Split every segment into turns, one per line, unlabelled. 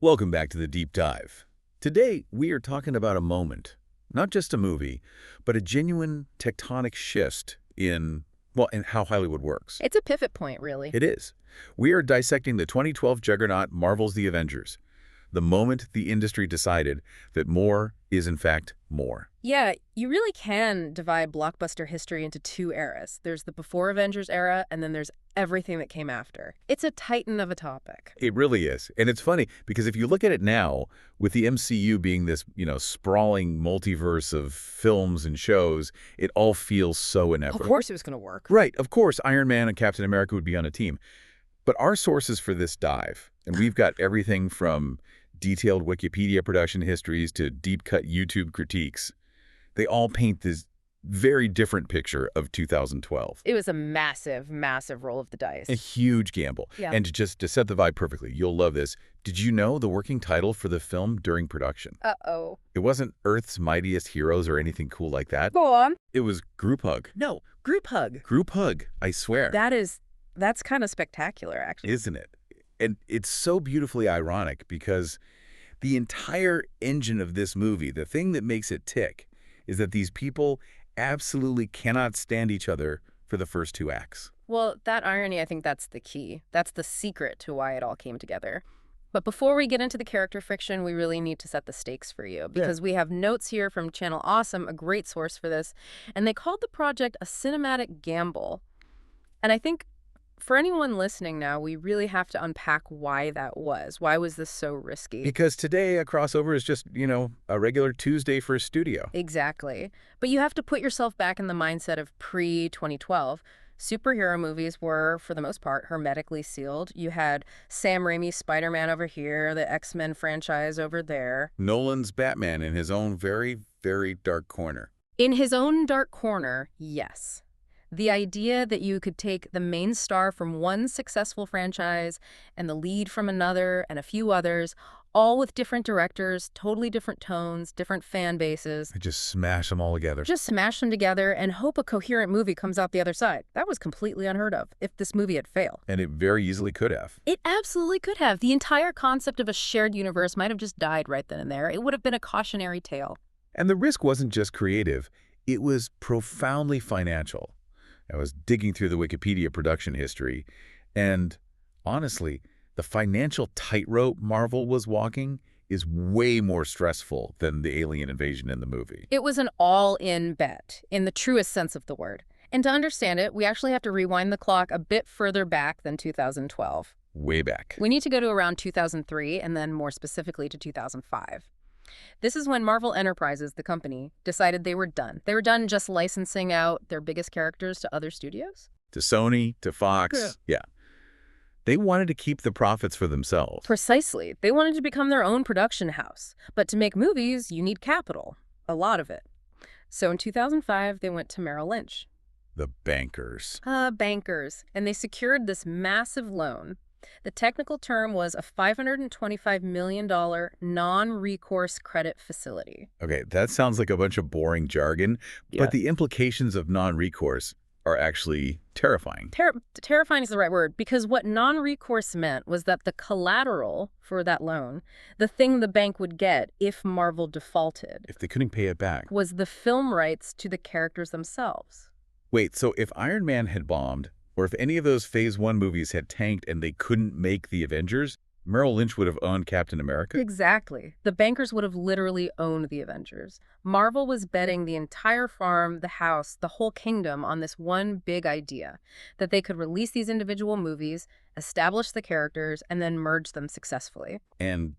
Welcome back to the Deep Dive. Today, we are talking about a moment, not just a movie, but a genuine tectonic shift in how Hollywood works.
It's a pivot point, really.
It is. We are dissecting the 2012 juggernaut Marvel's The Avengers, the moment the industry decided that more is in fact more.
Yeah, you really can divide blockbuster history into two eras. There's the before Avengers era, and then there's everything that came after. It's a titan of a topic.
It really is. And it's funny because if you look at it now, with the MCU being this, sprawling multiverse of films and shows, it all feels so inevitable.
Of course it was going to work.
Right. Of course, Iron Man and Captain America would be on a team. But our sources for this dive, and we've got everything from detailed Wikipedia production histories to deep-cut YouTube critiques, they all paint this very different picture of 2012.
It was a massive, massive roll of the dice.
A huge gamble.
Yeah.
And to set the vibe perfectly, you'll love this. Did you know the working title for the film during production?
Uh-oh.
It wasn't Earth's Mightiest Heroes or anything cool like that.
Go on.
It was Group Hug.
No, group hug.
Group Hug, I swear.
That's kind of spectacular, actually.
Isn't it? And it's so beautifully ironic because the entire engine of this movie, the thing that makes it tick, is that these people absolutely cannot stand each other for the first two acts.
Well, that irony, I think that's the key. That's the secret to why it all came together. But before we get into the character fiction, we really need to set the stakes for you, because we have notes here from Channel Awesome, a great source for this, and they called the project a cinematic gamble. And I think for anyone listening now, we really have to unpack why that was. Why was this so risky?
Because today a crossover is just, a regular Tuesday for a studio.
Exactly. But you have to put yourself back in the mindset of pre-2012. Superhero movies were, for the most part, hermetically sealed. You had Sam Raimi's Spider-Man over here, the X-Men franchise over there.
Nolan's Batman in his own very, very dark corner.
In his own dark corner, yes. The idea that you could take the main star from one successful franchise and the lead from another and a few others, all with different directors, totally different tones, different fan bases.
And just smash them all together.
Just smash them together and hope a coherent movie comes out the other side. That was completely unheard of if this movie had failed.
And it very easily could have.
It absolutely could have. The entire concept of a shared universe might have just died right then and there. It would have been a cautionary tale.
And the risk wasn't just creative. It was profoundly financial. I was digging through the Wikipedia production history, and honestly, the financial tightrope Marvel was walking is way more stressful than the alien invasion in the movie.
It was an all-in bet, in the truest sense of the word. And to understand it, we actually have to rewind the clock a bit further back than 2012.
Way back.
We need to go to around 2003, and then more specifically to 2005. This is when Marvel Enterprises, the company, decided they were done. They were done just licensing out their biggest characters to other studios.
To Sony, to Fox, yeah. They wanted to keep the profits for themselves.
Precisely. They wanted to become their own production house. But to make movies, you need capital. A lot of it. So in 2005, they went to Merrill Lynch.
The bankers.
Bankers. And they secured this massive loan. The technical term was a $525 million non-recourse credit facility.
Okay, that sounds like a bunch of boring jargon, but the implications of non-recourse are actually terrifying.
Terrifying is the right word, because what non-recourse meant was that the collateral for that loan, the thing the bank would get if Marvel defaulted,
If they couldn't pay it back.
was the film rights to the characters themselves.
Wait, so if Iron Man had bombed, or if any of those Phase 1 movies had tanked and they couldn't make the Avengers, Merrill Lynch would have owned Captain America?
Exactly. The bankers would have literally owned the Avengers. Marvel was betting the entire farm, the house, the whole kingdom on this one big idea, that they could release these individual movies, establish the characters, and then merge them successfully.
And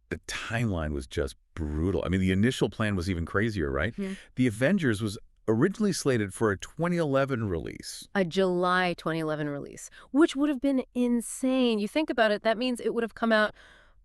the timeline was just brutal. I mean, the initial plan was even crazier, right? The Avengers was originally slated for a 2011 release.
A July 2011 release, which would have been insane. You think about it, that means it would have come out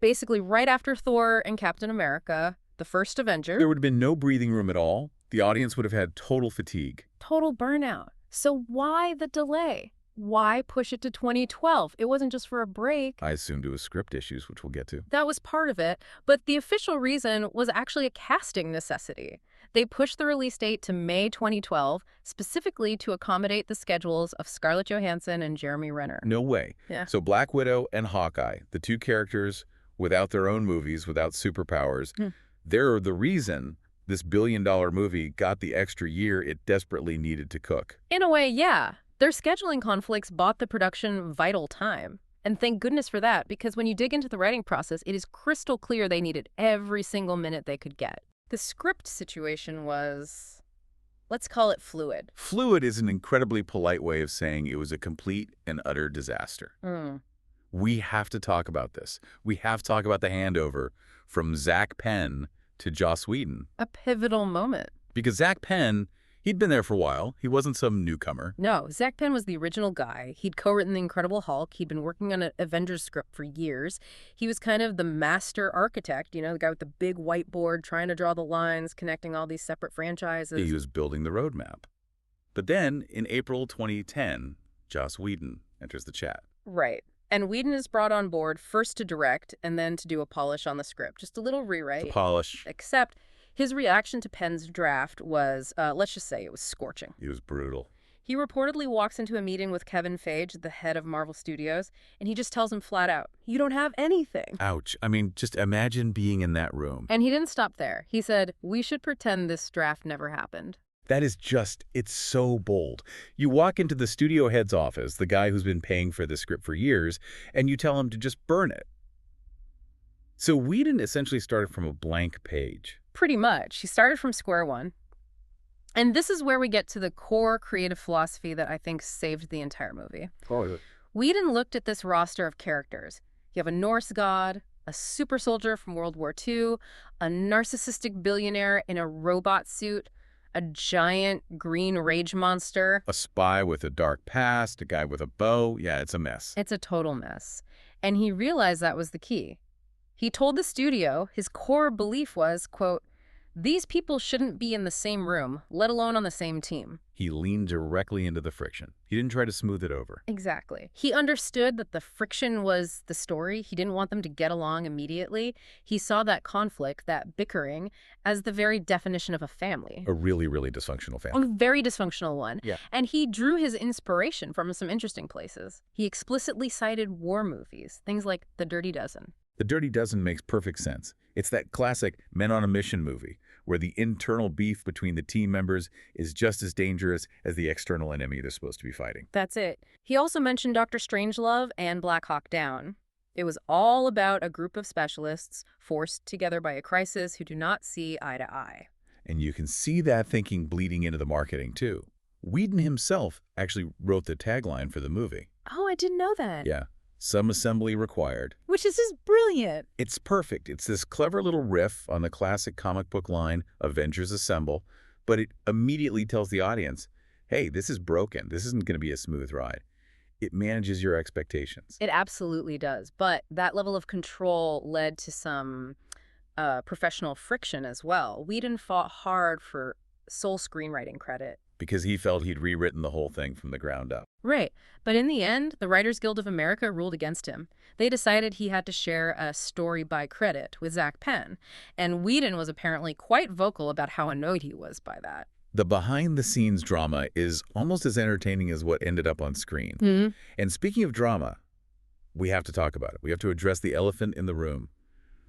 basically right after Thor and Captain America, the first Avenger.
There would have been no breathing room at all. The audience would have had total fatigue.
Total burnout. So why the delay? Why push it to 2012? It wasn't just for a break.
I assumed it was script issues, which we'll get to.
That was part of it, but the official reason was actually a casting necessity. They pushed the release date to May 2012, specifically to accommodate the schedules of Scarlett Johansson and Jeremy Renner.
No way.
Yeah.
So Black Widow and Hawkeye, the two characters without their own movies, without superpowers.
Hmm.
They're the reason this billion-dollar movie got the extra year it desperately needed to cook.
In a way, yeah. Their scheduling conflicts bought the production vital time. And thank goodness for that, because when you dig into the writing process, it is crystal clear they needed every single minute they could get. The script situation was, let's call it fluid.
Fluid is an incredibly polite way of saying it was a complete and utter disaster. We have to talk about this. We have to talk about the handover from Zach Penn to Joss Whedon.
A pivotal moment.
Because Zach Penn, he'd been there for a while. He wasn't some newcomer.
No, Zach Penn was the original guy. He'd co-written The Incredible Hulk. He'd been working on an Avengers script for years. He was kind of the master architect, you know, the guy with the big whiteboard trying to draw the lines, connecting all these separate franchises.
He was building the roadmap. But then, in April 2010, Joss Whedon enters the chat.
Right. And Whedon is brought on board first to direct and then to do a polish on the script. Just a little rewrite.
To polish.
Except his reaction to Penn's draft was, let's just say it was scorching.
He was brutal.
He reportedly walks into a meeting with Kevin Feige, the head of Marvel Studios, and he just tells him flat out, you don't have anything.
Ouch. I mean, just imagine being in that room.
And he didn't stop there. He said, we should pretend this draft never happened.
That is just, it's so bold. You walk into the studio head's office, the guy who's been paying for the script for years, and you tell him to just burn it. So Whedon essentially started from a blank page.
Pretty much. He started from square one. And this is where we get to the core creative philosophy that I think saved the entire movie.
Oh,
Whedon looked at this roster of characters. You have a Norse god, a super soldier from World War II, a narcissistic billionaire in a robot suit, a giant green rage monster.
a spy with a dark past, a guy with a bow. Yeah, it's a mess.
It's a total mess. And he realized that was the key. He told the studio his core belief was, quote, these people shouldn't be in the same room, let alone on the same team.
He leaned directly into the friction. He didn't try to smooth it over.
Exactly. He understood that the friction was the story. He didn't want them to get along immediately. He saw that conflict, that bickering, as the very definition of a family.
A really, really dysfunctional family.
A very dysfunctional one.
Yeah.
And he drew his inspiration from some interesting places. He explicitly cited war movies, things like The Dirty Dozen.
The Dirty Dozen makes perfect sense. It's that classic men on a mission movie where the internal beef between the team members is just as dangerous as the external enemy they're supposed to be fighting.
That's it. He also mentioned Dr. Strangelove and Black Hawk Down. It was all about a group of specialists forced together by a crisis who do not see eye to eye.
And you can see that thinking bleeding into the marketing, too. Whedon himself actually wrote the tagline for the movie.
Oh, I didn't know that.
Yeah. Some assembly required.
Which is just brilliant.
It's perfect. It's this clever little riff on the classic comic book line, Avengers Assemble, but it immediately tells the audience, hey, this is broken. This isn't going to be a smooth ride. It manages your expectations.
It absolutely does. But that level of control led to some professional friction as well. Whedon fought hard for sole screenwriting credit.
Because he felt he'd rewritten the whole thing from the ground up.
Right. But in the end, the Writers Guild of America ruled against him. They decided he had to share a story by credit with Zach Penn. And Whedon was apparently quite vocal about how annoyed he was by that.
The behind-the-scenes drama is almost as entertaining as what ended up on screen. And speaking of drama, we have to talk about it. We have to address the elephant in the room.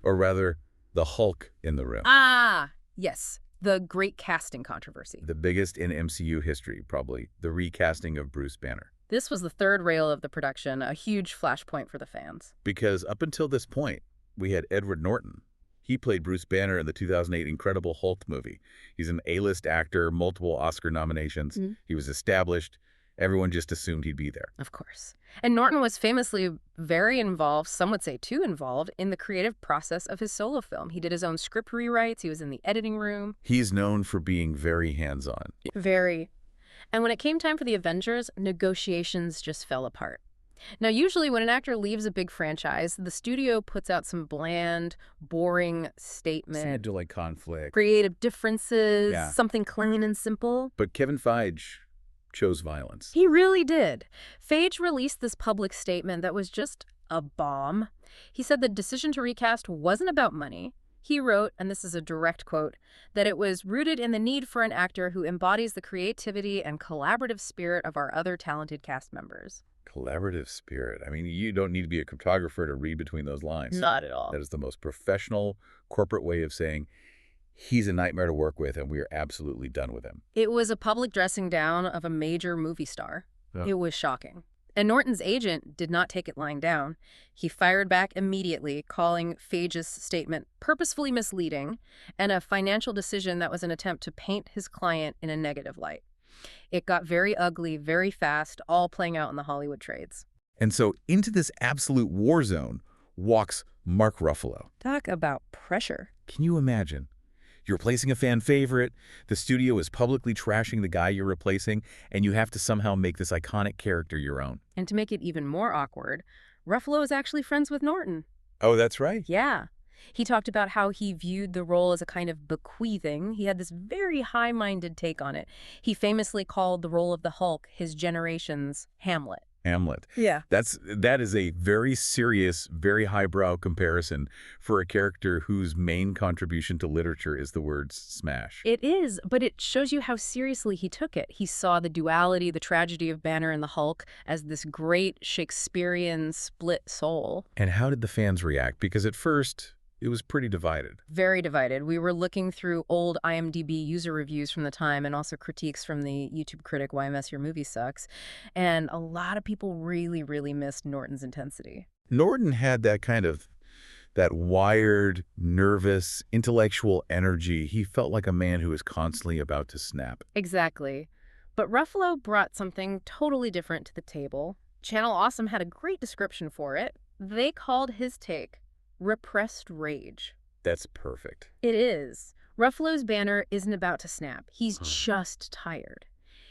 Or rather, the Hulk in the room.
Ah, yes. The great casting controversy.
The biggest in MCU history, probably. The recasting of Bruce Banner.
This was the third rail of the production, a huge flashpoint for the fans.
Because up until this point, we had Edward Norton. He played Bruce Banner in the 2008 Incredible Hulk movie. He's an A-list actor, multiple Oscar nominations. He was established. Everyone just assumed he'd be there.
Of course. And Norton was famously very involved, some would say too involved, in the creative process of his solo film. He did his own script rewrites. He was in the editing room.
He's known for being very hands-on.
Very. And when it came time for the Avengers, negotiations just fell apart. Now, usually when an actor leaves a big franchise, the studio puts out some bland, boring statement.
Like conflict.
Creative differences,
Yeah.
something clean and simple.
But Kevin Feige chose violence.
He really did. Feige released this public statement that was just a bomb. He said the decision to recast wasn't about money. He wrote, and this is a direct quote, that it was rooted in the need for an actor who embodies the creativity and collaborative spirit of our other talented cast members.
Collaborative spirit. I mean, you don't need to be a cryptographer to read between those lines.
Not at all.
That is the most professional corporate way of saying he's a nightmare to work with and we are absolutely done with him.
It was a public dressing down of a major movie star.
Yeah.
It was shocking. And Norton's agent did not take it lying down. He fired back immediately, calling Phage's statement purposefully misleading and a financial decision that was an attempt to paint his client in a negative light. It got very ugly, very fast, all playing out in the Hollywood trades.
And so into this absolute war zone walks Mark Ruffalo.
Talk about pressure.
Can you imagine? You're replacing a fan favorite, the studio is publicly trashing the guy you're replacing, and you have to somehow make this iconic character your own.
And to make it even more awkward, Ruffalo is actually friends with Norton.
Oh, that's right.
Yeah. He talked about how he viewed the role as a kind of bequeathing. He had this very high-minded take on it. He famously called the role of the Hulk his generation's Hamlet.
Hamlet.
Yeah.
That is a very serious, very highbrow comparison for a character whose main contribution to literature is the word smash.
It is, but it shows you how seriously he took it. He saw the duality, the tragedy of Banner and the Hulk as this great Shakespearean split soul.
And how did the fans react? Because at first, it was pretty divided.
Very divided. We were looking through old IMDb user reviews from the time and also critiques from the YouTube critic YMS Your Movie Sucks. And a lot of people really, really missed Norton's intensity.
Norton had that wired, nervous, intellectual energy. He felt like a man who was constantly about to snap.
Exactly. But Ruffalo brought something totally different to the table. Channel Awesome had a great description for it. They called his take repressed rage.
That's perfect.
It is. Ruffalo's Banner isn't about to snap. He's just tired.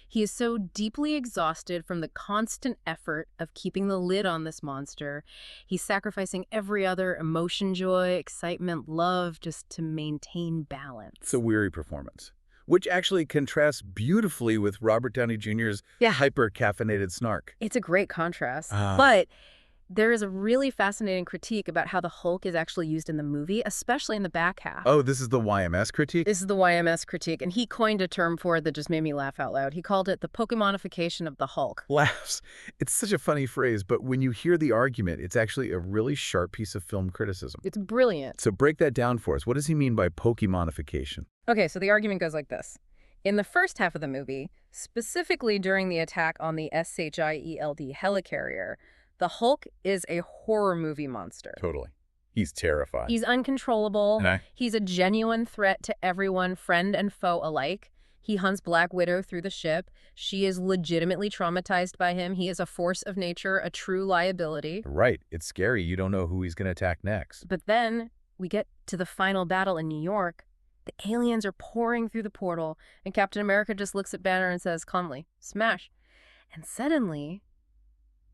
He is so deeply exhausted from the constant effort of keeping the lid on this monster. He's sacrificing every other emotion, joy, excitement, love, just to maintain balance.
It's a weary performance, which actually contrasts beautifully with Robert Downey Jr.'s hyper-caffeinated snark.
It's a great contrast. But there is a really fascinating critique about how the Hulk is actually used in the movie, especially in the back half.
Oh, this is the YMS critique?
This is the YMS critique, and he coined a term for it that just made me laugh out loud. He called it the Pokemonification of the Hulk.
Laughs. It's such a funny phrase, but when you hear the argument, it's actually a really sharp piece of film criticism.
It's brilliant.
So break that down for us. What does he mean by Pokemonification?
Okay, so the argument goes like this. In the first half of the movie, specifically during the attack on the SHIELD helicarrier, the Hulk is a horror movie monster.
Totally. He's terrifying.
He's uncontrollable. He's a genuine threat to everyone, friend and foe alike. He hunts Black Widow through the ship. She is legitimately traumatized by him. He is a force of nature, a true liability.
Right. It's scary. You don't know who he's going to attack next.
But then we get to the final battle in New York. The aliens are pouring through the portal, and Captain America just looks at Banner and says calmly, "Smash." And suddenly,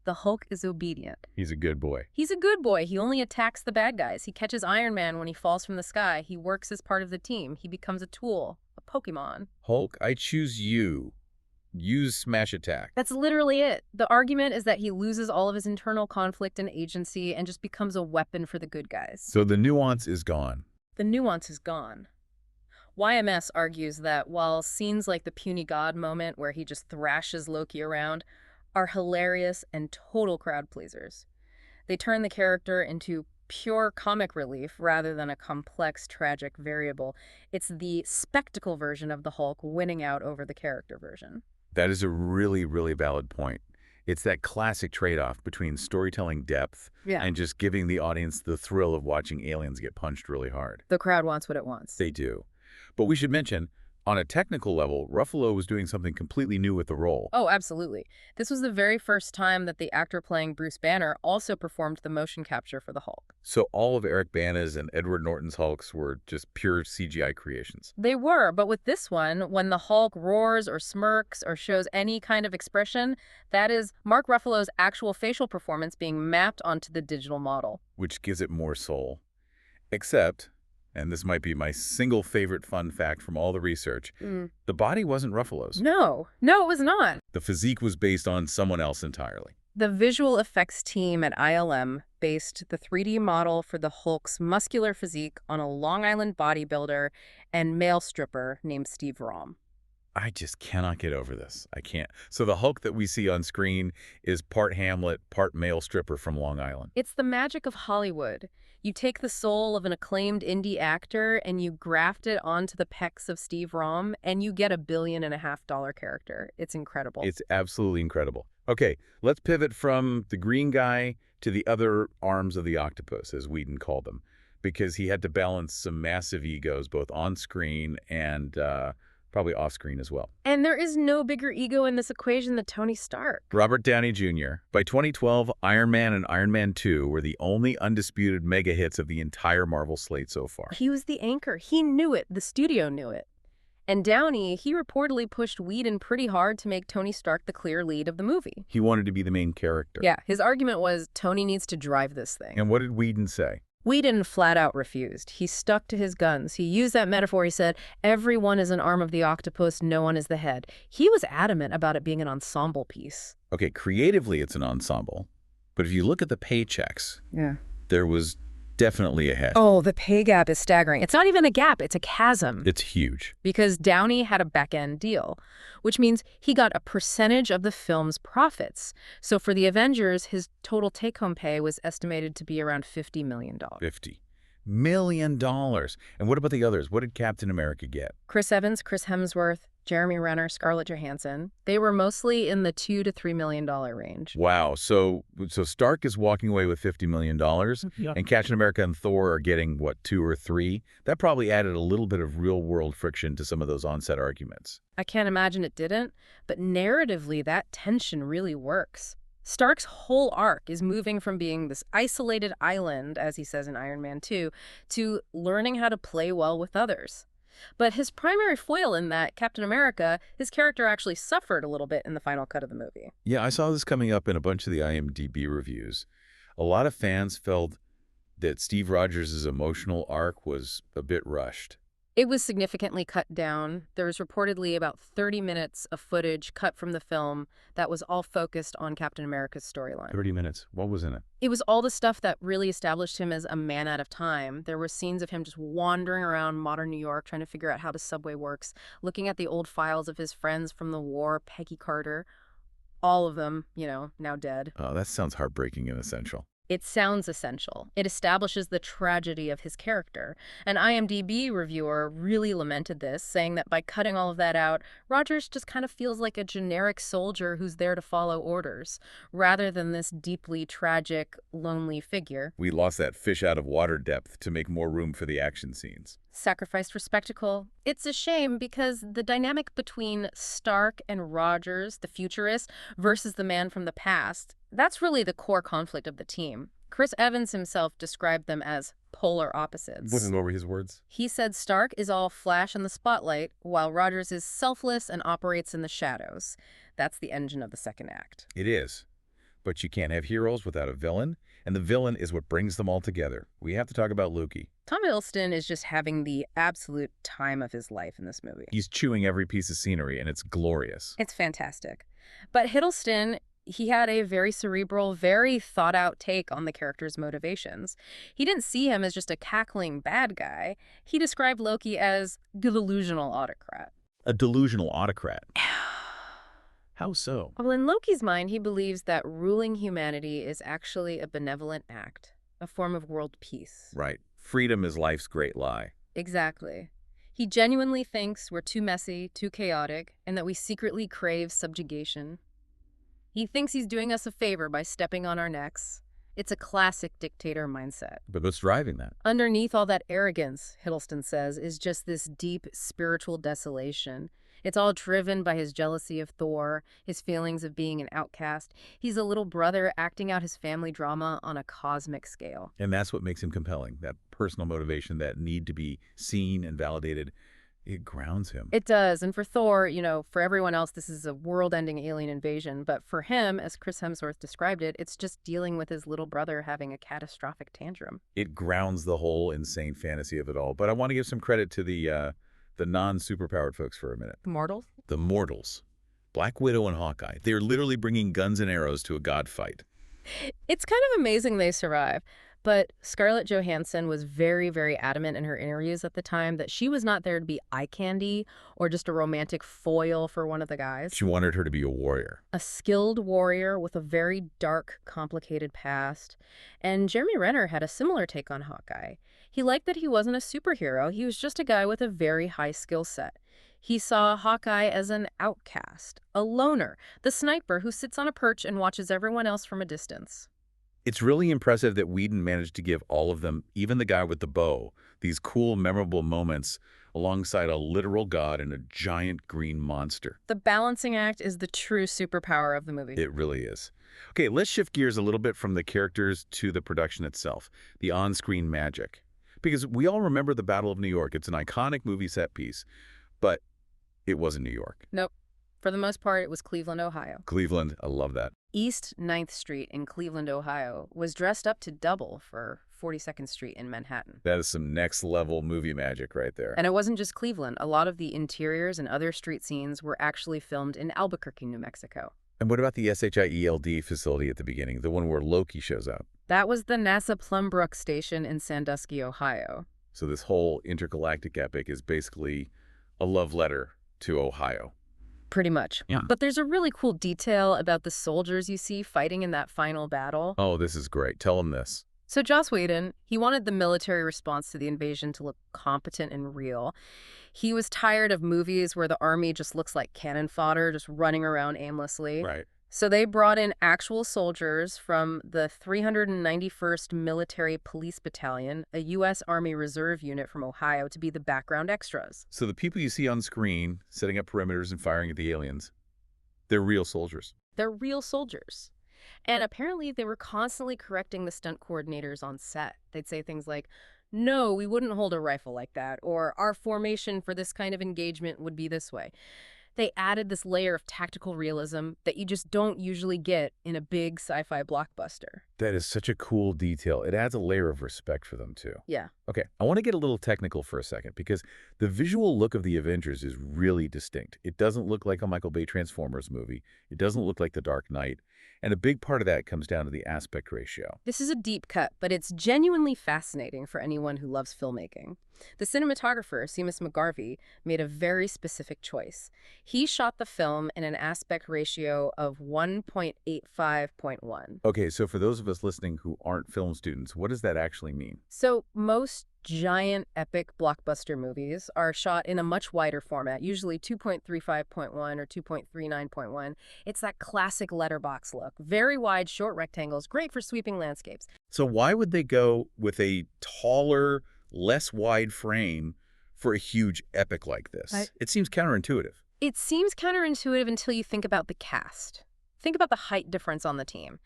the Hulk is obedient.
He's a good boy.
He's a good boy. He only attacks the bad guys. He catches Iron Man when he falls from the sky. He works as part of the team. He becomes a tool, a Pokemon.
Hulk, I choose you. Use smash attack.
That's literally it. The argument is that he loses all of his internal conflict and agency and just becomes a weapon for the good guys.
So the nuance is gone.
The nuance is gone. YMS argues that while scenes like the puny god moment where he just thrashes Loki around are hilarious and total crowd pleasers, they turn the character into pure comic relief rather than a complex, tragic variable. It's the spectacle version of the Hulk winning out over the character version.
That is a really, really valid point. It's that classic trade-off between storytelling depth and just giving the audience the thrill of watching aliens get punched really hard.
The crowd wants what it wants.
They do. But we should mention, on a technical level, Ruffalo was doing something completely new with the role.
Oh, absolutely. This was the very first time that the actor playing Bruce Banner also performed the motion capture for the Hulk.
So all of Eric Bana's and Edward Norton's Hulks were just pure CGI creations.
They were, but with this one, when the Hulk roars or smirks or shows any kind of expression, that is Mark Ruffalo's actual facial performance being mapped onto the digital model.
Which gives it more soul. Except, and this might be my single favorite fun fact from all the research, the body wasn't Ruffalo's.
No, it was not.
The physique was based on someone else entirely.
The visual effects team at ILM based the 3D model for the Hulk's muscular physique on a Long Island bodybuilder and male stripper named Steve Rom.
I just cannot get over this. I can't. So the Hulk that we see on screen is part Hamlet, part male stripper from Long Island.
It's the magic of Hollywood. You take the soul of an acclaimed indie actor and you graft it onto the pecs of Steve Rom, and you get a $1.5 billion character. It's incredible.
It's absolutely incredible. Okay, let's pivot from the green guy to the other arms of the octopus, as Whedon called them, because he had to balance some massive egos, both on screen and probably off screen as well.
And there is no bigger ego in this equation than Tony Stark.
Robert Downey Jr. By 2012, Iron Man and Iron Man 2 were the only undisputed mega hits of the entire Marvel slate so far.
He was the anchor. He knew it. The studio knew it. And Downey, he reportedly pushed Whedon pretty hard to make Tony Stark the clear lead of the movie.
He wanted to be the main character.
Yeah, his argument was Tony needs to drive this thing.
And what did Whedon say?
Whedon flat out refused. He stuck to his guns. He used that metaphor. He said, everyone is an arm of the octopus, no one is the head. He was adamant about it being an ensemble piece.
Okay, creatively it's an ensemble, but if you look at the paychecks, there was definitely a hedge.
Oh, the pay gap is staggering. It's not even a gap, it's a chasm.
It's huge.
Because Downey had a back-end deal, which means he got a percentage of the film's profits. So for the Avengers, his total take-home pay was estimated to be around $50 million.
$50 million. And what about the others? What did Captain America get?
Chris Evans, Chris Hemsworth, Jeremy Renner, Scarlett Johansson. They were mostly in the $2 to $3 million range.
Wow. So Stark is walking away with $50 million, and Captain America and Thor are getting, what, 2 or 3? That probably added a little bit of real-world friction to some of those on-set arguments.
I can't imagine it didn't, but narratively, that tension really works. Stark's whole arc is moving from being this isolated island, as he says in Iron Man 2, to learning how to play well with others. But his primary foil in that, Captain America, his character actually suffered a little bit in the final cut of the movie.
Yeah, I saw this coming up in a bunch of the IMDb reviews. A lot of fans felt that Steve Rogers' emotional arc was a bit rushed.
It was significantly cut down. There was reportedly about 30 minutes of footage cut from the film that was all focused on Captain America's storyline.
30 minutes. What was in it?
It was all the stuff that really established him as a man out of time. There were scenes of him just wandering around modern New York, trying to figure out how the subway works, looking at the old files of his friends from the war, Peggy Carter, all of them, now dead.
Oh, that sounds heartbreaking and essential.
It sounds essential. It establishes the tragedy of his character. An IMDb reviewer really lamented this, saying that by cutting all of that out, Rogers just kind of feels like a generic soldier who's there to follow orders, rather than this deeply tragic, lonely figure.
We lost that fish out of water depth to make more room for the action scenes.
Sacrificed for spectacle. It's a shame because the dynamic between Stark and Rogers, the futurist, versus the man from the past, that's really the core conflict of the team. Chris Evans himself described them as polar opposites.
Wasn't over his words.
He said Stark is all flash in the spotlight, while Rogers is selfless and operates in the shadows. That's the engine of the second act.
It is. But you can't have heroes without a villain, and the villain is what brings them all together. We have to talk about Loki.
Tom Hiddleston is just having the absolute time of his life in this movie.
He's chewing every piece of scenery, and it's glorious.
It's fantastic. But Hiddleston, he had a very cerebral, very thought-out take on the character's motivations. He didn't see him as just a cackling bad guy. He described Loki as a delusional autocrat.
A delusional autocrat? How so?
Well, in Loki's mind, he believes that ruling humanity is actually a benevolent act, a form of world peace.
Right. Freedom is life's great lie.
Exactly. He genuinely thinks we're too messy, too chaotic, and that we secretly crave subjugation. He thinks he's doing us a favor by stepping on our necks. It's a classic dictator mindset.
But what's driving that?
Underneath all that arrogance, Hiddleston says, is just this deep spiritual desolation. It's all driven by his jealousy of Thor, his feelings of being an outcast. He's a little brother acting out his family drama on a cosmic scale.
And that's what makes him compelling, that personal motivation, that need to be seen and validated. It grounds him.
It does. And for Thor, for everyone else, this is a world-ending alien invasion. But for him, as Chris Hemsworth described it, it's just dealing with his little brother having a catastrophic tantrum.
It grounds the whole insane fantasy of it all. But I want to give some credit to the non-superpowered folks for a minute.
The mortals?
The mortals. Black Widow and Hawkeye. They're literally bringing guns and arrows to a god fight.
It's kind of amazing they survive. But Scarlett Johansson was very, very adamant in her interviews at the time that she was not there to be eye candy or just a romantic foil for one of the guys.
She wanted her to be a warrior.
A skilled warrior with a very dark, complicated past. And Jeremy Renner had a similar take on Hawkeye. He liked that he wasn't a superhero. He was just a guy with a very high skill set. He saw Hawkeye as an outcast, a loner, the sniper who sits on a perch and watches everyone else from a distance.
It's really impressive that Whedon managed to give all of them, even the guy with the bow, these cool, memorable moments alongside a literal god and a giant green monster.
The balancing act is the true superpower of the movie.
It really is. Okay, let's shift gears a little bit from the characters to the production itself, the on-screen magic. Because we all remember the Battle of New York. It's an iconic movie set piece, but it wasn't New York.
Nope. For the most part, it was Cleveland, Ohio.
Cleveland, I love that.
East 9th Street in Cleveland, Ohio was dressed up to double for 42nd Street in Manhattan.
That is some next-level movie magic right there.
And it wasn't just Cleveland. A lot of the interiors and other street scenes were actually filmed in Albuquerque, New Mexico.
And what about the SHIELD facility at the beginning, the one where Loki shows up?
That was the NASA Plumbrook Station in Sandusky, Ohio.
So this whole intergalactic epic is basically a love letter to Ohio.
Pretty much.
Yeah.
But there's a really cool detail about the soldiers you see fighting in that final battle.
Oh, this is great. Tell them this.
So Joss Whedon, he wanted the military response to the invasion to look competent and real. He was tired of movies where the army just looks like cannon fodder, just running around aimlessly.
Right.
So they brought in actual soldiers from the 391st Military Police Battalion, a U.S. Army Reserve unit from Ohio, to be the background extras.
So the people you see on screen setting up perimeters and firing at the aliens, they're real soldiers.
They're real soldiers. And apparently they were constantly correcting the stunt coordinators on set. They'd say things like, "No, we wouldn't hold a rifle like that," or "Our formation for this kind of engagement would be this way." They added this layer of tactical realism that you just don't usually get in a big sci-fi blockbuster.
That is such a cool detail. It adds a layer of respect for them, too.
Yeah.
Okay, I want to get a little technical for a second because the visual look of the Avengers is really distinct. It doesn't look like a Michael Bay Transformers movie. It doesn't look like The Dark Knight. And a big part of that comes down to the aspect ratio.
This is a deep cut, but it's genuinely fascinating for anyone who loves filmmaking. The cinematographer, Seamus McGarvey, made a very specific choice. He shot the film in an aspect ratio of 1.85.1.
Okay, so for those of us listening who aren't film students, what does that actually mean?
So most giant epic blockbuster movies are shot in a much wider format, usually 2.35.1 or 2.39.1. It's that classic letterbox look. Very wide, short rectangles, great for sweeping landscapes.
So why would they go with a taller, less wide frame for a huge epic like this? It seems counterintuitive.
It seems counterintuitive until you think about the cast. Think about the height difference on the team.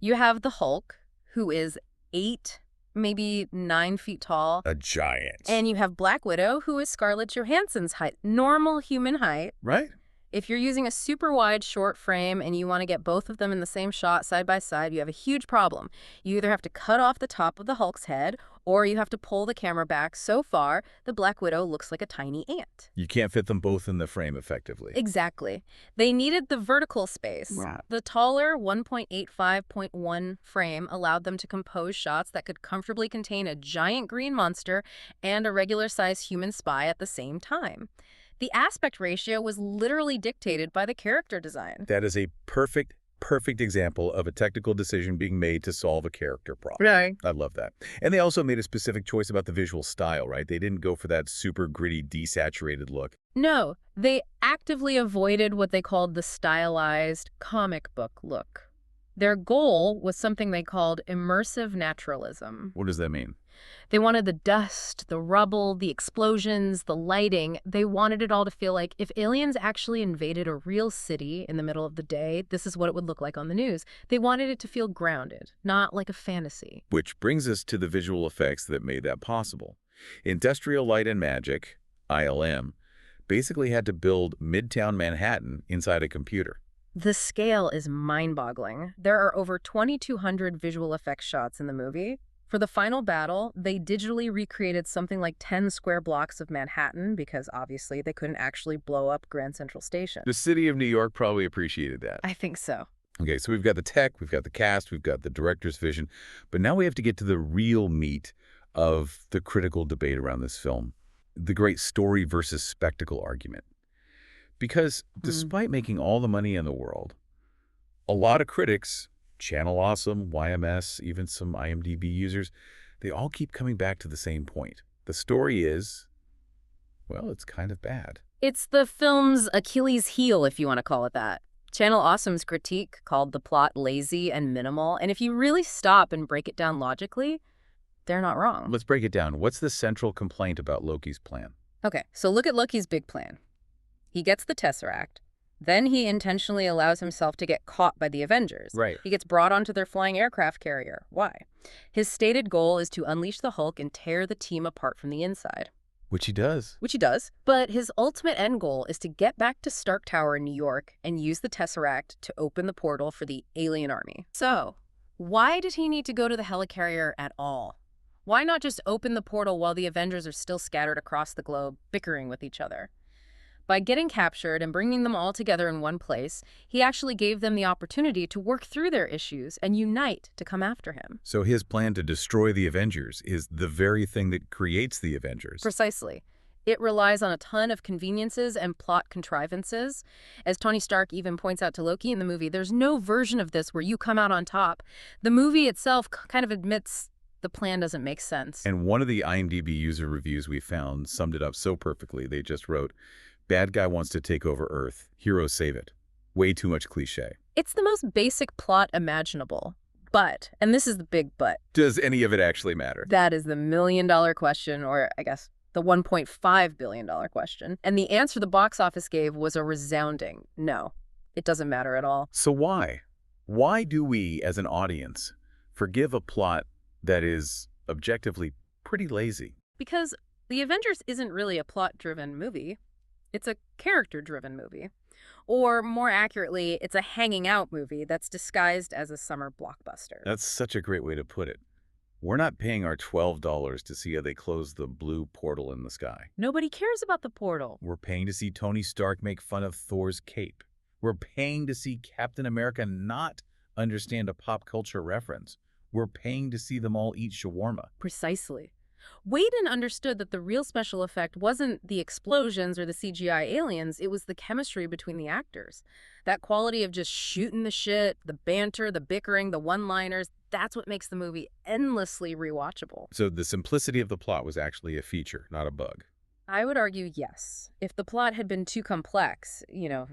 You have the Hulk, who is 8, maybe 9 feet tall.
A giant.
And you have Black Widow, who is Scarlett Johansson's height, normal human height.
Right?
If you're using a super wide short frame and you want to get both of them in the same shot side by side, you have a huge problem. You either have to cut off the top of the Hulk's head or you have to pull the camera back so far the Black Widow looks like a tiny ant.
You can't fit them both in the frame effectively.
Exactly. They needed the vertical space.
Right.
The taller 1.85.1 frame allowed them to compose shots that could comfortably contain a giant green monster and a regular-sized human spy at the same time. The aspect ratio was literally dictated by the character design.
That is a perfect example of a technical decision being made to solve a character problem.
Right.
I love that. And they also made a specific choice about the visual style, right? They didn't go for that super gritty, desaturated look.
No, they actively avoided what they called the stylized comic book look. Their goal was something they called immersive naturalism.
What does that mean?
They wanted the dust, the rubble, the explosions, the lighting. They wanted it all to feel like if aliens actually invaded a real city in the middle of the day, this is what it would look like on the news. They wanted it to feel grounded, not like a fantasy.
Which brings us to the visual effects that made that possible. Industrial Light and Magic, ILM, basically had to build Midtown Manhattan inside a computer.
The scale is mind-boggling. There are over 2,200 visual effects shots in the movie. For the final battle, they digitally recreated something like 10 square blocks of Manhattan because obviously they couldn't actually blow up Grand Central Station.
The city of New York probably appreciated that.
I think so.
Okay, so we've got the tech, we've got the cast, we've got the director's vision, but now we have to get to the real meat of the critical debate around this film, the great story versus spectacle argument. Because despite making all the money in the world, a lot of critics, Channel Awesome, YMS, even some IMDb users, they all keep coming back to the same point. The story is, well, it's kind of bad.
It's the film's Achilles heel, if you want to call it that. Channel Awesome's critique called the plot lazy and minimal, and if you really stop and break it down logically, they're not wrong.
Let's break it down. What's the central complaint about Loki's plan?
Okay, so look at Loki's big plan. He gets the Tesseract, then he intentionally allows himself to get caught by the Avengers.
Right.
He gets brought onto their flying aircraft carrier. Why? His stated goal is to unleash the Hulk and tear the team apart from the inside.
Which he does.
But his ultimate end goal is to get back to Stark Tower in New York and use the Tesseract to open the portal for the alien army. So, why did he need to go to the helicarrier at all? Why not just open the portal while the Avengers are still scattered across the globe, bickering with each other? By getting captured and bringing them all together in one place, he actually gave them the opportunity to work through their issues and unite to come after him.
So his plan to destroy the Avengers is the very thing that creates the Avengers.
Precisely. It relies on a ton of conveniences and plot contrivances. As Tony Stark even points out to Loki in the movie, there's no version of this where you come out on top. The movie itself kind of admits the plan doesn't make sense.
And one of the IMDb user reviews we found summed it up so perfectly. They just wrote, "Bad guy wants to take over Earth. Heroes save it." Way too much cliche.
It's the most basic plot imaginable. But, and this is the big but.
Does any of it actually matter?
That is the million-dollar question, or I guess the $1.5 billion question. And the answer the box office gave was a resounding no. It doesn't matter at all.
So why? Why do we, as an audience, forgive a plot that is objectively pretty lazy?
Because The Avengers isn't really a plot-driven movie. It's a character-driven movie. Or more accurately, it's a hanging-out movie that's disguised as a summer blockbuster.
That's such a great way to put it. We're not paying our $12 to see how they close the blue portal in the sky.
Nobody cares about the portal.
We're paying to see Tony Stark make fun of Thor's cape. We're paying to see Captain America not understand a pop culture reference. We're paying to see them all eat shawarma.
Precisely. Whedon understood that the real special effect wasn't the explosions or the CGI aliens, it was the chemistry between the actors. That quality of just shooting the shit, the banter, the bickering, the one-liners, that's what makes the movie endlessly rewatchable.
So the simplicity of the plot was actually a feature, not a bug.
I would argue yes. If the plot had been too complex,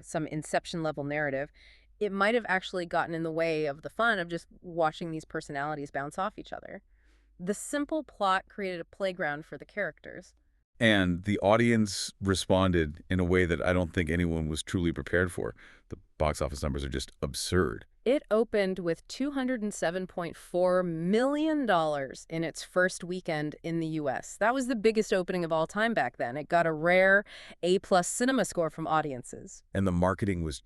some Inception-level narrative, it might have actually gotten in the way of the fun of just watching these personalities bounce off each other. The simple plot created a playground for the characters.
And the audience responded in a way that I don't think anyone was truly prepared for. The box office numbers are just absurd.
It opened with $207.4 million in its first weekend in the U.S. That was the biggest opening of all time back then. It got a rare A+ cinema score from audiences.
And the marketing was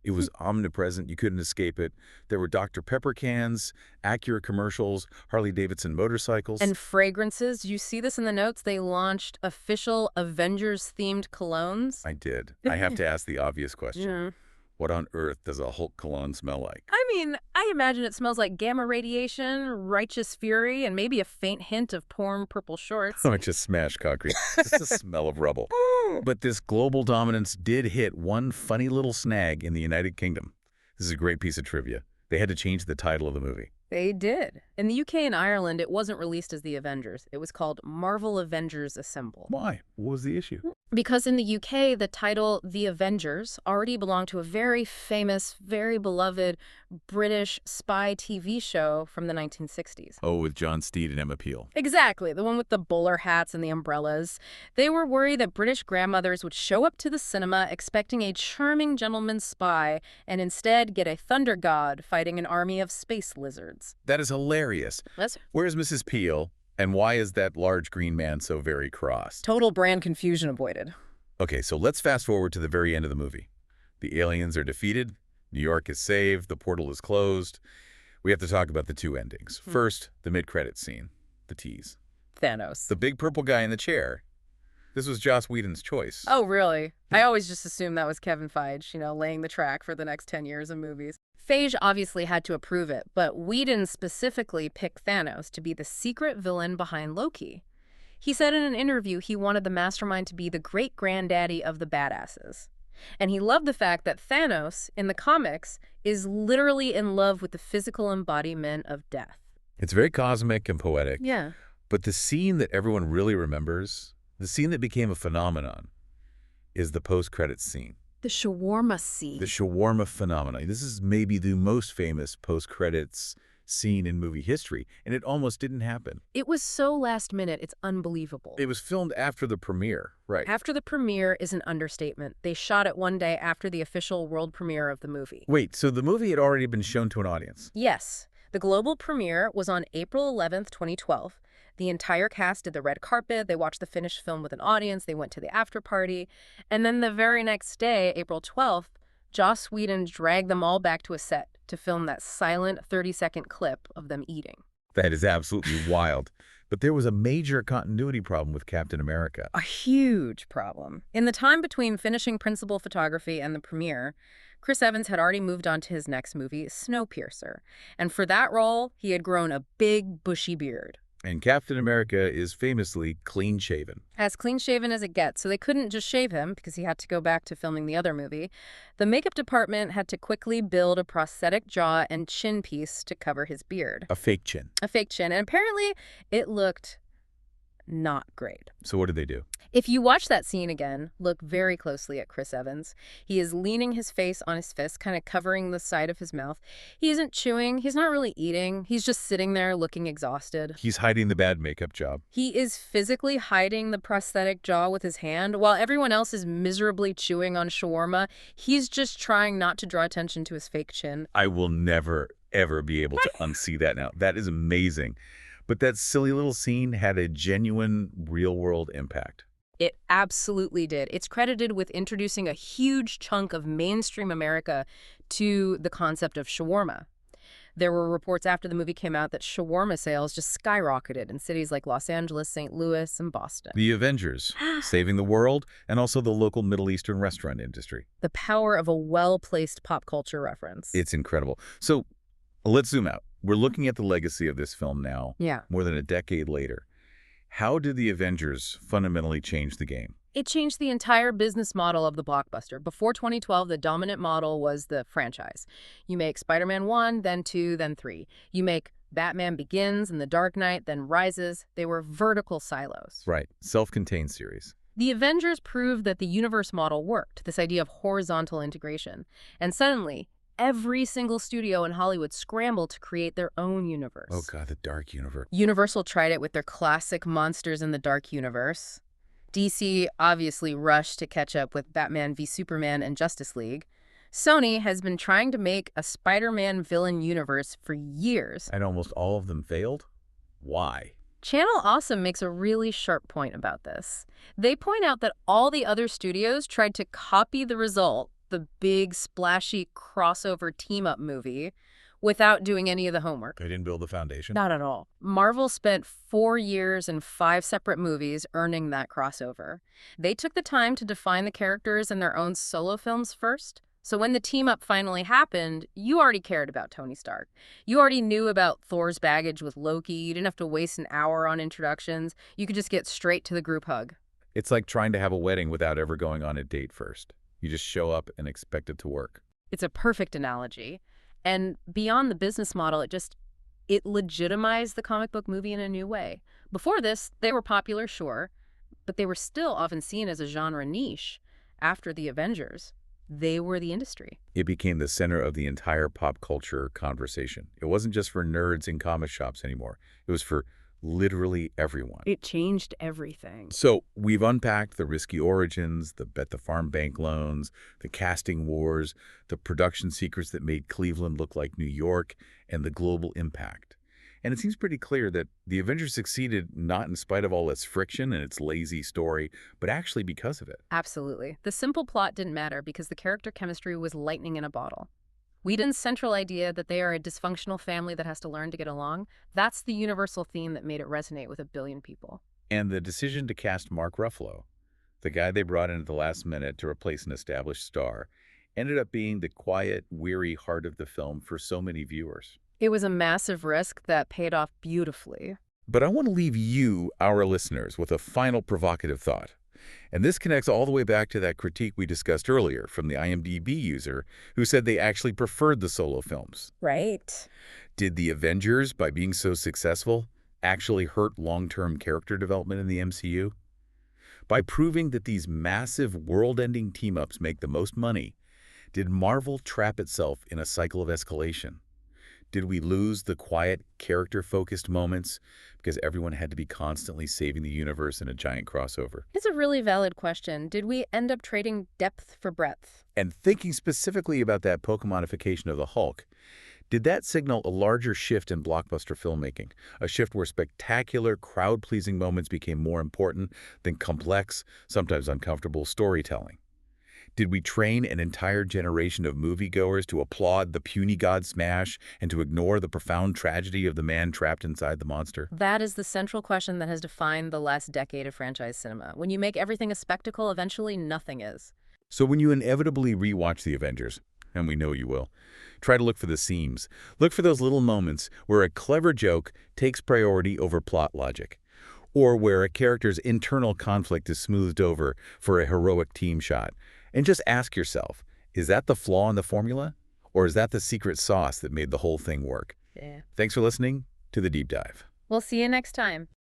it was omnipresent. You couldn't escape it. There were Dr. Pepper cans, Acura commercials, Harley-Davidson motorcycles.
And fragrances. You see this in the notes? They launched official Avengers-themed colognes.
I did. I have to ask the obvious question.
Yeah.
What on earth does a Hulk cologne smell like?
I mean, I imagine it smells like gamma radiation, righteous fury, and maybe a faint hint of torn purple shorts.
Oh, just smashed concrete. Just the smell of rubble. But this global dominance did hit one funny little snag in the United Kingdom. This is a great piece of trivia. They had to change the title of the movie.
They did. In the UK and Ireland, it wasn't released as The Avengers. It was called Marvel Avengers Assemble.
Why? What was the issue?
Because in the UK, the title The Avengers already belonged to a very famous, very beloved British spy TV show from the 1960s.
Oh, with John Steed and Emma Peel.
Exactly, the one with the bowler hats and the umbrellas. They were worried that British grandmothers would show up to the cinema expecting a charming gentleman spy and instead get a thunder god fighting an army of space lizards.
That is hilarious. Where's Mrs. Peel? And why is that large green man so very cross?
Total brand confusion avoided.
Okay, so let's fast forward to the very end of the movie. The aliens are defeated, New York is saved, the portal is closed. We have to talk about the two endings. First, the mid-credits scene, the tease.
Thanos.
The big purple guy in the chair. This was Joss Whedon's choice.
Oh, really? I always just assumed that was Kevin Feige, laying the track for the next 10 years of movies. Feige obviously had to approve it, but Whedon specifically picked Thanos to be the secret villain behind Loki. He said in an interview he wanted the mastermind to be the great-granddaddy of the badasses. And he loved the fact that Thanos, in the comics, is literally in love with the physical embodiment of death.
It's very cosmic and poetic.
Yeah.
But the scene that everyone really remembers, the scene that became a phenomenon, is the post-credits scene.
The shawarma scene.
The shawarma phenomenon. This is maybe the most famous post-credits scene in movie history, and it almost didn't happen.
It was so last minute, it's unbelievable.
It was filmed after the premiere, right?
After the premiere is an understatement. They shot it one day after the official world premiere of the movie.
Wait, so the movie had already been shown to an audience?
Yes. The global premiere was on April 11th, 2012. The entire cast did the red carpet, they watched the finished film with an audience, they went to the after party, and then the very next day, April 12th, Joss Whedon dragged them all back to a set to film that silent 30-second clip of them eating.
That is absolutely wild. But there was a major continuity problem with Captain America.
A huge problem. In the time between finishing principal photography and the premiere, Chris Evans had already moved on to his next movie, Snowpiercer. And for that role, he had grown a big, bushy beard.
And Captain America is famously clean-shaven.
As clean-shaven as it gets, so they couldn't just shave him because he had to go back to filming the other movie. The makeup department had to quickly build a prosthetic jaw and chin piece to cover his beard.
A fake chin.
A fake chin. And apparently, it looked not great.
So what did they do?
If you watch that scene again, look very closely at Chris Evans. He is leaning his face on his fist, kind of covering the side of his mouth. He isn't chewing. He's not really eating. He's just sitting there looking exhausted.
He's hiding the bad makeup job.
He is physically hiding the prosthetic jaw with his hand. While everyone else is miserably chewing on shawarma, he's just trying not to draw attention to his fake chin.
I will never, ever be able to unsee that now. That is amazing. But that silly little scene had a genuine, real-world impact.
It absolutely did. It's credited with introducing a huge chunk of mainstream America to the concept of shawarma. There were reports after the movie came out that shawarma sales just skyrocketed in cities like Los Angeles, St. Louis, and Boston.
The Avengers, saving the world, and also the local Middle Eastern restaurant industry.
The power of a well-placed pop culture reference.
It's incredible. So let's zoom out. We're looking at the legacy of this film now, more than a decade later. How did the Avengers fundamentally change the game?
It changed the entire business model of the blockbuster. Before 2012, the dominant model was the franchise. You make Spider-Man 1, then 2, then 3. You make Batman Begins and The Dark Knight, then Rises. They were vertical silos.
Right. Self-contained series.
The Avengers proved that the universe model worked, this idea of horizontal integration. And suddenly, every single studio in Hollywood scrambled to create their own universe.
Oh, God, the Dark Universe.
Universal tried it with their classic Monsters in the Dark Universe. DC obviously rushed to catch up with Batman v Superman and Justice League. Sony has been trying to make a Spider-Man villain universe for years.
And almost all of them failed? Why?
Channel Awesome makes a really sharp point about this. They point out that all the other studios tried to copy the result, the big, splashy crossover team-up movie, without doing any of the homework.
They didn't build the foundation?
Not at all. Marvel spent 4 years and 5 separate movies earning that crossover. They took the time to define the characters in their own solo films first. So when the team-up finally happened, you already cared about Tony Stark. You already knew about Thor's baggage with Loki. You didn't have to waste an hour on introductions. You could just get straight to the group hug.
It's like trying to have a wedding without ever going on a date first. You just show up and expect it to work.
It's a perfect analogy. And beyond the business model, it legitimized the comic book movie in a new way. Before this, they were popular, sure, but they were still often seen as a genre niche. After the Avengers, they were the industry.
It became the center of the entire pop culture conversation. It wasn't just for nerds in comic shops anymore. It was for literally everyone.
It changed everything.
So we've unpacked the risky origins, the bet the farm bank loans, the casting wars, the production secrets that made Cleveland look like New York, and the global impact. And it seems pretty clear that the Avengers succeeded not in spite of all its friction and its lazy story, but actually because of it.
Absolutely. The simple plot didn't matter because the character chemistry was lightning in a bottle. Whedon's central idea that they are a dysfunctional family that has to learn to get along, that's the universal theme that made it resonate with a billion people.
And the decision to cast Mark Ruffalo, the guy they brought in at the last minute to replace an established star, ended up being the quiet, weary heart of the film for so many viewers.
It was a massive risk that paid off beautifully.
But I want to leave you, our listeners, with a final provocative thought. And this connects all the way back to that critique we discussed earlier from the IMDb user who said they actually preferred the solo films.
Right.
Did the Avengers, by being so successful, actually hurt long-term character development in the MCU? By proving that these massive world-ending team-ups make the most money, did Marvel trap itself in a cycle of escalation? Did we lose the quiet, character-focused moments because everyone had to be constantly saving the universe in a giant crossover?
It's a really valid question. Did we end up trading depth for breadth?
And thinking specifically about that Pokemonification of the Hulk, did that signal a larger shift in blockbuster filmmaking? A shift where spectacular, crowd-pleasing moments became more important than complex, sometimes uncomfortable storytelling? Did we train an entire generation of moviegoers to applaud the puny god smash and to ignore the profound tragedy of the man trapped inside the monster?
That is the central question that has defined the last decade of franchise cinema. When you make everything a spectacle, eventually nothing is.
So when you inevitably rewatch The Avengers, and we know you will, try to look for the seams. Look for those little moments where a clever joke takes priority over plot logic, or where a character's internal conflict is smoothed over for a heroic team shot. And just ask yourself, is that the flaw in the formula? Or is that the secret sauce that made the whole thing work?
Yeah.
Thanks for listening to The Deep Dive.
We'll see you next time.